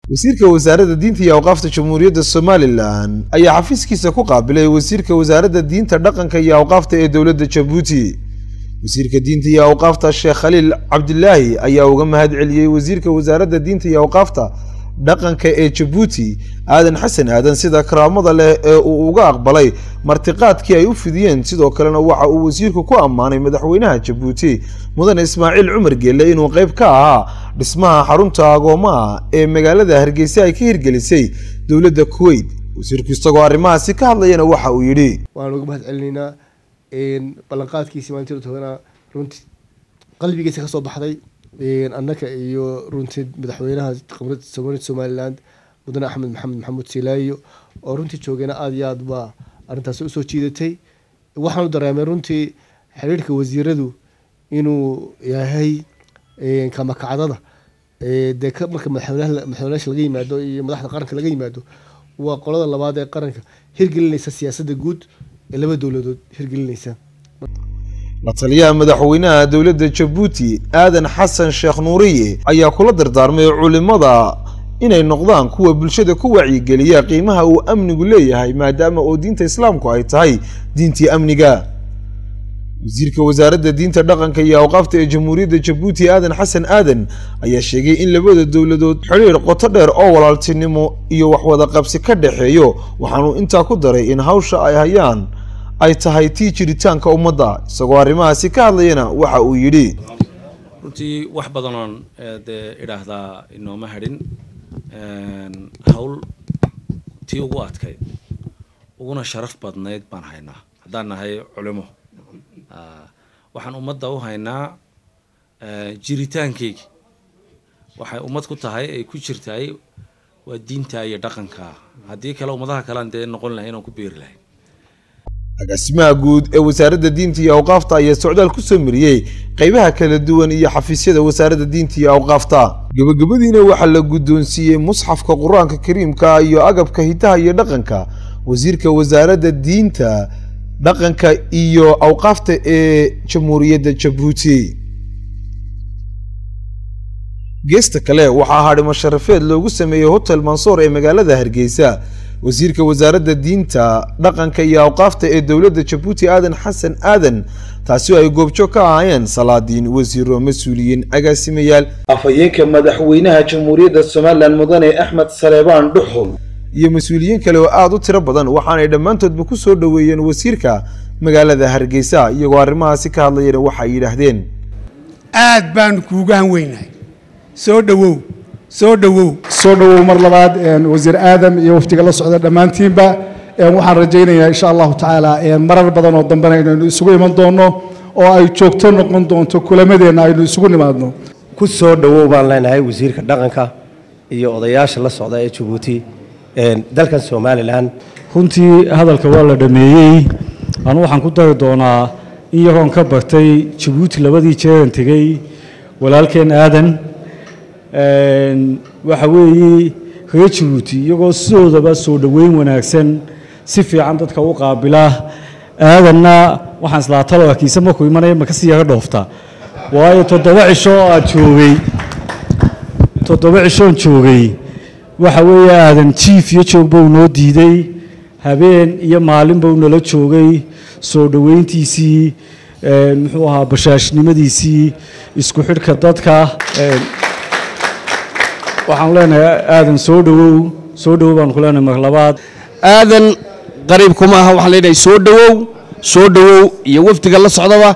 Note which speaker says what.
Speaker 1: wasiirka wasaaradda diinta iyo awqaafta jamhuuriyadda Somaliland ayaa xafiiskiisa ku qaabilay wasiirka wasaaradda diinta dhaqanka iyo awqaafta ee dawladda Djibouti wasiirka diinta iyo awqaafta Sheekh Khalil Abdullahi ayaa uga mahad celiyay wasiirka wasaaradda diinta iyo awqaafta dhaqanka ee Djibouti aadan xasan aadan sida karaamada leh ee uu uga aqbalay martiqaadkii ay u fidiyeen sidoo kalena waxa uu wasiirku ku ammaanay madaxweynaha Djibouti mudan Ismaaciil Cumar Geelle inuu qayb ka ahaa dhismaha xarunta agoomaha ee magaalada Hargeysa ay ka hirgelisay dawladda Kuwait wasiirku isagoo arrimahaasi ka hadlayna waxa uu yiri
Speaker 2: waan uga mahad celinaa ballanqaadkiisa maanta toona runtii qalbigiisa ka soo baxday annaka iyo runtii madaxweynaha qaranka Somaliland mudan Axmed Maxamed Silaayo oo runtii joogana aad iyo aad ba arintaas u soo jiidatay waxaan dareemay runtii xiriirka wasiiradu inuu yahay kama kacdada marka madaxweynaha laga yimaado iyo madaxda qaranka laga yimaado waa qolada labaad ee qaranka hirgelinaysa siyaasadda guud ee laba dawladood hirgelinaysa
Speaker 1: la taliyaha madaxweynaha dawladda Djibouti aadan xasan sheekh nuuriye ayaa kula dardaarmay culimada inay noqdaan kuwa bulshada ku wacyigeliya qiimaha uu amnigu leeyahay maadaama oo diinta islaamku ay tahay diintii amniga wasiirka wasaaradda diinta dhaqanka iyo awqaafta ee jamhuuriyadda Djibouti aadan xasan aadan ayaa sheegay in labada dawladood xiriir qoto dheer oo walaaltinimo iyo wax wada qabsi ka dhaxeeyo waxaanu intaa ku daray in hawsha ay hayaan ay tahay tii jiritaanka ummadda isagoo arrimahaasi ka hadlayna waxa uu yidhi
Speaker 3: runtii wax badan oo idhaahdaa inooma hadhin hawl tii ugu adkayd uguna sharaf badnayd baan haynaa haddaan nahay culimo waxaan ummadda u haynaa jiritaankeyga waxay ummad ku tahay ay ku jirtaay waa diinta iyo dhaqanka haddii kale ummadaha kale aan dee noqon lahayn oo ku biiri lahayn
Speaker 1: agaasimaha guud ee wasaaradda diinta iyo awqaafta ayaa socdaal ku soo mariyay qaybaha kala duwan iyo xafiisyada wasaaradda diinta iyo awqaafta gabagabadiina waxaa la guddoonsiiyey musxafka quraanka kariimka iyo agabka hidaha iyo dhaqanka wasiirka wasaaradda diinta dhaqanka iyo awqaafta ee jamhuuriyadda Djibouti geesta kale waxaa hadhimo sharafeed loogu sameeyay hotel Mansour ee magaalada Hargeysa wasiirka wasaaradda diinta dhaqanka iyo awqaafta ee dawladda Djibouti aadan xasan aadan taasi ay goobjoog ka ahaayeen salaadiin wasiiro mas'uuliyiin agaasimayaal afayeenka madaxweynaha jamhuuriyadda Somaliland mudane Axmed Saleebaan Dhuxul iyo mas'uuliyiin kale oo aad u tiro badan waxaanay dhammaantoodba ku soo dhaweeyeen wasiirka magaalada Hargeysa iyagoo arrimahaasi ka hadlayeen waxa ay yiraahdeen
Speaker 4: aad baan kuuga hanweynahay soo dhawow mar labaad wasiir aadam iyo waftiga la socda dhamaantiinba waxaan rajaynayaa insha Allah taala marar badan oo dambe inaynu isugu iman doono oo ay joogto noqon doonto kulamadeena aynu isugu nimaadno
Speaker 5: ku soo dhawow baan leenahay wasiirka dhaqanka iyo odayaasha la socda ee Djibouti dalkan Somaliland
Speaker 6: runtii hadalka waa la dhameeyay aan waxaan ku dari doonaa in yaroon ka bartay Djibouti labadii jeer tagay walaalkeen aadan waxa weeye reer Djibouti iyagoo soodaba soo dhaweyn wanaagsan si fiican dadka u qaabila aadanna waxaan isla talookiisa markuu imanay ma ka sii yaga dhoofta waayo 7 cisho aad joogay waxa weeye aadan chief iyo joogba noo diiday habeen iyo maalin buu nala joogay soo dhaweyntiisii muxuu ahaa bashaashnimadiisii isku xidhka dadka waxaan leenahay aadan soo dhawow baan ku leenahay mar labaad
Speaker 7: aadan qariib kuma aha waxaan leenahay soo dhawow iyo waftiga la socdaba